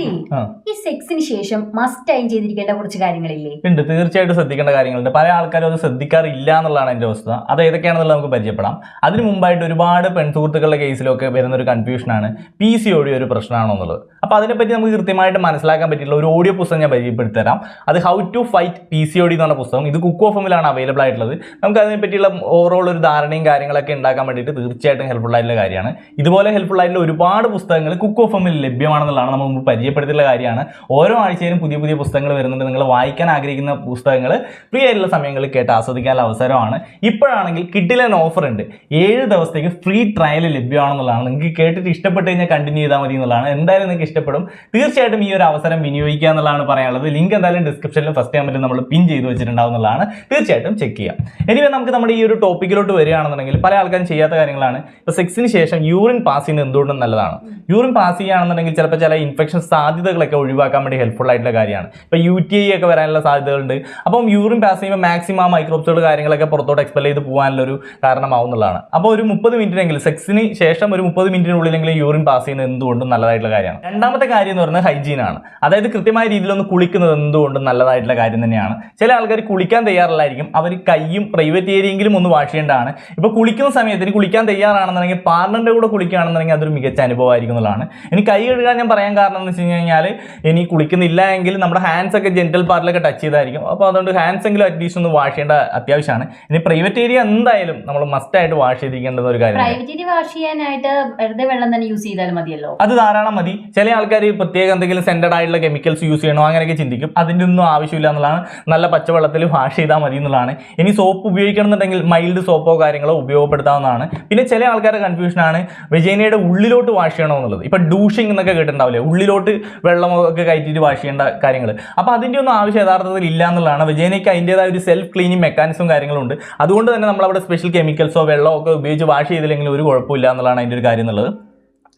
ഈ സെക്സിന് ശേഷം മസ്റ്റ് ആയി ചെയ്തിരിക്കേണ്ട കുറച്ച് കാര്യങ്ങളില്ലേ? ഉണ്ട്, തീർച്ചയായിട്ടും ശ്രദ്ധിക്കേണ്ട കാര്യങ്ങളുണ്ട്. പല ആൾക്കാരും അത് ശ്രദ്ധിക്കാറില്ല എന്നുള്ളതാണ് എൻ്റെ അവസ്ഥ. അത് ഏതൊക്കെയാണെന്നുള്ളത് നമുക്ക് പരിചയപ്പെടാം. അതിന് മുമ്പായിട്ട് ഒരുപാട് പെൺസുഹൃത്തുക്കളുടെ കേസിലൊക്കെ വരുന്നൊരു കൺഫ്യൂഷനാണ് PCOD ഒരു പ്രശ്നമാണോ എന്നുള്ളത്. അപ്പോൾ അതിനെപ്പറ്റി നമുക്ക് കൃത്യമായിട്ട് മനസ്സിലാക്കാൻ പറ്റിയിട്ടുള്ള ഒരു ഓഡിയോ പുസ്തകം ഞാൻ പരിചയപ്പെടുത്തി തരാം. അത് ഹൗ ടു ഫൈറ്റ് PCOD എന്ന് പറഞ്ഞ പുസ്തകം. ഇത് കുക്ക് ഓഫ് എമ്മിലാണ് അവൈലബിൾ ആയിട്ടുള്ളത്. നമുക്ക് അതിനെ പറ്റിയുള്ള ഓവറോൾ ഒരു ധാരണയും കാര്യങ്ങളൊക്കെ ഉണ്ടാക്കാൻ വേണ്ടിയിട്ട് തീർച്ചയായിട്ടും ഹെൽപ്ഫുൾ ആയിട്ടുള്ള കാര്യമാണ്. ഇതുപോലെ ഹെൽപ്ഫുൾ ആയിട്ടുള്ള ഒരുപാട് പുസ്തകങ്ങൾ കുക്ക് ഓഫ് എമ്മിൽ ലഭ്യമാണെന്നുള്ളതാണ് നമ്മൾ മുമ്പ് പരിചയപ്പെടുത്തിയുള്ള കാര്യമാണ്. ഓരോ ആഴ്ചയിലും പുതിയ പുതിയ പുസ്തകങ്ങൾ വരുന്നുണ്ട്. നിങ്ങൾ വായിക്കാൻ ആഗ്രഹിക്കുന്ന പുസ്തകങ്ങൾ ഫ്രീ ആയിട്ടുള്ള സമയങ്ങളിൽ കേട്ട് ആസ്വദിക്കാനുള്ള അവസരമാണ്. ഇപ്പോഴാണെങ്കിൽ കിഡിലൻ ഓഫർ ഉണ്ട്. 7 ദിവസത്തേക്ക് ഫ്രീ ട്രയൽ ലഭ്യമാണെന്നുള്ളതാണ്. നിങ്ങൾക്ക് കേട്ടിട്ട് ഇഷ്ടപ്പെട്ട് കഴിഞ്ഞാൽ കണ്ടിന്യൂ ചെയ്താൽ മതി എന്നുള്ളതാണ്. എന്തായാലും നിങ്ങൾക്ക് ഇഷ്ടപ്പെടും. തീർച്ചയായിട്ടും ഈ ഒരു അവസരം വിനിയോഗിക്കുക എന്നുള്ളതാണ് പറയാനുള്ളത്. ലിങ്ക് എന്തായാലും ഡിസ്ക്രിപ്ഷനിലും ഫസ്റ്റ് കമന്റിൽ നമ്മൾ പിൻ ചെയ്ത് വെച്ചിട്ടുണ്ടാവുന്നതാണ്. തീർച്ചയായിട്ടും ചെക്ക് ചെയ്യാം. എനിവേ നമുക്ക് നമ്മുടെ ഈ ഒരു ടോപ്പിക്കിലോട്ട് വരികയാണെന്നുണ്ടെങ്കിൽ പല ആൾക്കാരും ചെയ്യാത്ത കാര്യങ്ങളാണ്. ഇപ്പോൾ സെക്സിന് ശേഷം യൂറിൻ പാസ് ചെയ്യുന്നത് എന്തുകൊണ്ടും നല്ലതാണ്. യൂറിൻ പാസ് ചെയ്യുകയാണെന്നുണ്ടെങ്കിൽ ചിലപ്പോൾ ചില ഇൻഫെക്ഷൻ സാധ്യതകളൊക്കെ ഒഴിവാക്കാൻ വേണ്ടി ഹെൽപ്ഫുൾ ആയിട്ടുള്ള കാര്യമാണ്. ഇപ്പോൾ UTI ഒക്കെ വരാനുള്ള സാധ്യതകളുണ്ട്. അപ്പം യൂറിൻ പാസ് ചെയ്യുമ്പോൾ മാക്സിമം മൈക്രോബ്സുകൾ കാര്യങ്ങളൊക്കെ പുറത്തോട്ട് എക്സ്പെൽ ചെയ്ത് പോകാനുള്ളൊരു കാരണമാവുന്നതാണ്. അപ്പോൾ ഒരു 30 മിനിറ്റിനെങ്കിലും സെക്സിന് ശേഷം ഒരു 30 മിനിറ്റിനുള്ളിലെങ്കിലും യൂറിൻ പാസ് ചെയ്യുന്നത് എന്തുകൊണ്ടും നല്ലതായിട്ടുള്ള കാര്യമാണ്. രണ്ടാമത്തെ കാര്യം എന്ന് പറയുന്നത് ഹൈജീനാണ്. അതായത് കൃത്യമായ രീതിയിലൊന്ന് കുളിക്കുന്നത് എന്തുകൊണ്ടും നല്ലതായിട്ടുള്ള കാര്യം തന്നെയാണ്. ചില ആൾക്കാർ കുളിക്കാൻ തയ്യാറല്ലായിരിക്കും. അവർ കൈയും പ്രൈവറ്റ് ഏരിയയെങ്കിലും ഒന്ന് വാഷ് ചെയ്യേണ്ടതാണ്. ഇപ്പോൾ കുളിക്കുന്ന സമയത്തിന് കുളിക്കാൻ തയ്യാറാണെന്നുണ്ടെങ്കിൽ പാർട്ണറിൻ്റെ കൂടെ കുളിക്കുകയാണെന്നുണ്ടെങ്കിൽ അതൊരു മികച്ച അനുഭവമായിരിക്കും എന്നുള്ളതാണ്. ഇനി കൈ കഴുകാൻ ഞാൻ പറയാൻ കാരണം എന്ന് വെച്ച് കഴിഞ്ഞാൽ ഇനി കുളിക്കുന്നില്ല എങ്കിൽ നമ്മുടെ ഹാൻഡ്സ് ഒക്കെ ജെന്റൽ പാർട്ടിലൊക്കെ ടച്ച് ചെയ്തായിരിക്കും. അപ്പോൾ അതുകൊണ്ട് ഹാൻഡ്സ് എങ്കിലും അറ്റ്ലീസ്റ്റ് ഒന്ന് വാഷ് ചെയ്യേണ്ട അത്യാവശ്യമാണ്. ഇനി പ്രൈവറ്റ് ഏരിയ എന്തായാലും നമ്മൾ മസ്റ്റ് ആയിട്ട് വാഷ് ചെയ്തിരിക്കേണ്ടത് ഒരു കാര്യം. പ്രൈവറ്റ് ഏരിയ വാഷ് ചെയ്യാനായിട്ട് വെറുതെ വെള്ളം തന്നെ യൂസ് ചെയ്താൽ മതിയല്ലോ, അത് ധാരാളം മതി. ചില ആൾക്കാർ പ്രത്യേകം എന്തെങ്കിലും സെൻറ്റഡ് ആയിട്ടുള്ള കെമിക്കൽസ് യൂസ് ചെയ്യണോ അങ്ങനെയൊക്കെ ചിന്തിക്കും. അതിൻ്റെ ഒന്നും ആവശ്യമില്ല എന്നുള്ളതാണ്. നല്ല പച്ചവെള്ളത്തിൽ വാഷ് ചെയ്താൽ മതി എന്നുള്ളതാണ്. ഇനി സോപ്പ് ഉപയോഗിക്കണമെന്നുണ്ടെങ്കിൽ മൈൽഡ് സോപ്പോ കാര്യങ്ങളോ ഉപയോഗപ്പെടുത്താവുന്നതാണ്. പിന്നെ ചില ആൾക്കാരുടെ കൺഫ്യൂഷനാണ് വെജൈനയുടെ ഉള്ളിലോട്ട് വാഷ് ചെയ്യണോ എന്നുള്ളത്. ഇപ്പം ഡൂഷിംഗ് എന്നൊക്കെ കേട്ടിട്ടുണ്ടാവില്ലേ, ഉള്ളിലോട്ട് വെള്ളമൊക്കെ കയറ്റിയിട്ട് വാഷ് ചെയ്യേണ്ട കാര്യങ്ങൾ. അപ്പോൾ അതിൻ്റെ ഒന്നും ആവശ്യം യഥാർത്ഥത്തിൽ ഇല്ല എന്നുള്ളതാണ്. വെജൈനയ്ക്ക് അതിൻ്റെതായ ഒരു സെൽഫ് ക്ലീനിങ് മെക്കാനിസം കാര്യങ്ങളും ഉണ്ട്. അതുകൊണ്ട് തന്നെ നമ്മളവിടെ സ്പെഷ്യൽ കെമിക്കൽസോ വെള്ളമോ ഒക്കെ ഉപയോഗിച്ച് വാഷ് ചെയ്തില്ലെങ്കിൽ ഒരു കുഴപ്പമില്ല എന്നുള്ളതാണ് അതിൻ്റെ ഒരു കാര്യം എന്നുള്ളത്.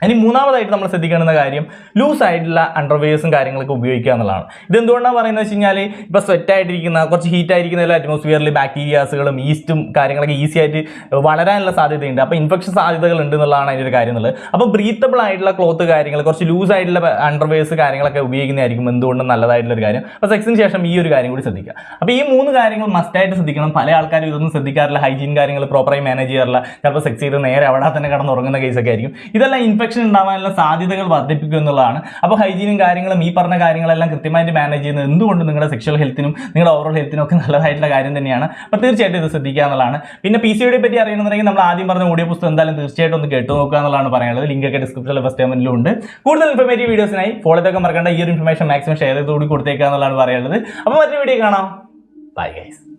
ഇനി മൂന്നാമതായിട്ട് നമ്മൾ ശ്രദ്ധിക്കേണ്ടുന്ന കാര്യം ലൂസ് ആയിട്ടുള്ള അണ്ടർവെയർസും കാര്യങ്ങളൊക്കെ ഉപയോഗിക്കുക എന്നുള്ളതാണ്. ഇതെന്തുകൊണ്ടാണ് പറയുന്നത് വെച്ച് കഴിഞ്ഞാൽ ഇപ്പോൾ സ്വെറ്റ് ആയിട്ടിരിക്കുന്ന കുറച്ച് ഹീറ്റ് ആയിരിക്കുന്ന അറ്റ്മോസ്ഫിയറിൽ ബാക്ടീരിയാസുകളും ഈസ്റ്റും കാര്യങ്ങളൊക്കെ ഈസി ആയിട്ട് വളരാനുള്ള സാധ്യതയുണ്ട്. അപ്പോൾ ഇൻഫെക്ഷൻ സാധ്യതകൾ ഉണ്ട് എന്നുള്ളതാണ് അതിൻ്റെ ഒരു കാര്യം എന്നുള്ളത്. അപ്പോൾ ബ്രീത്തബിൾ ആയിട്ടുള്ള ക്ലോത്ത് കാര്യങ്ങൾ കുറച്ച് ലൂസ് ആയിട്ടുള്ള അണ്ടർവെയർസ് കാര്യങ്ങളൊക്കെ ഉപയോഗിക്കുന്നതായിരിക്കും എന്തുകൊണ്ടും നല്ലതായിട്ടുള്ള ഒരു കാര്യം. അപ്പോൾ സെക്സിന് ശേഷം ഈ ഒരു കാര്യം കൂടി ശ്രദ്ധിക്കുക. അപ്പോൾ ഈ 3 കാര്യങ്ങൾ മസ്റ്റായിട്ട് ശ്രദ്ധിക്കണം. പല ആൾക്കാരും ഇതൊന്നും ശ്രദ്ധിക്കാറില്ല. ഹൈജീൻ കാര്യങ്ങൾ പ്രോപ്പറായി മാനേജ് ചെയ്യാറില്ല. ചിലപ്പോൾ സെക്സ് ചെയ്ത് നേരെ അവിടെ തന്നെ കിടന്നുറങ്ങുന്ന കേസൊക്കെ ആയിരിക്കും. ഇതെല്ലാം ഇൻഫെക്ഷൻ ഉണ്ടാവാനുള്ള സാധ്യതകൾ വർദ്ധിപ്പിക്കും എന്നുള്ളതാണ്. അപ്പോൾ ഹൈജീനും കാര്യങ്ങളും ഈ പറഞ്ഞ കാര്യങ്ങളെല്ലാം കൃത്യമായിട്ട് മാനേജ് ചെയ്യുന്നത് എന്തുകൊണ്ട് നിങ്ങളുടെ സെക്ഷൽ ഹെൽത്തിനും നിങ്ങളുടെ ഓവറോൾ ഹെൽത്തിനും ഒക്കെ നല്ലതായിട്ടുള്ള കാര്യം തന്നെയാണ്. അപ്പോൾ തീർച്ചയായിട്ടും ഇത് ശ്രദ്ധിക്കുക എന്നുള്ളതാണ്. പിന്നെ PCOD പറ്റി അറിയണമെന്നുണ്ടെങ്കിൽ നമ്മൾ ആദ്യം പറഞ്ഞ ഓഡിയോ പുസ്തകം എന്തായാലും തീർച്ചയായിട്ടും ഒന്ന് കേട്ടു നോക്കുക എന്നുള്ളതാണ് പറയാനുള്ളത്. ലിങ്ക് ഒക്കെ ഡിസ്ക്രിപ്ഷനിൽ ഫസ്റ്റ് കമന്റിലും ഉണ്ട്. കൂടുതൽ ഇൻഫോർമേറ്റീവ് വീഡിയോസിനായി ഫോളോ ചെയ്തൊക്കെ മറക്കേണ്ട. ഈ ഒരു ഇൻഫർമേഷൻ മാക്സിമം ഷെയർ ചെയ്തുകൂടി കൊടുത്തേക്കുക എന്നുള്ളതാണ് പറയാനുള്ളത്. അപ്പോൾ മറ്റൊരു വീഡിയോ കാണാം. Bye guys.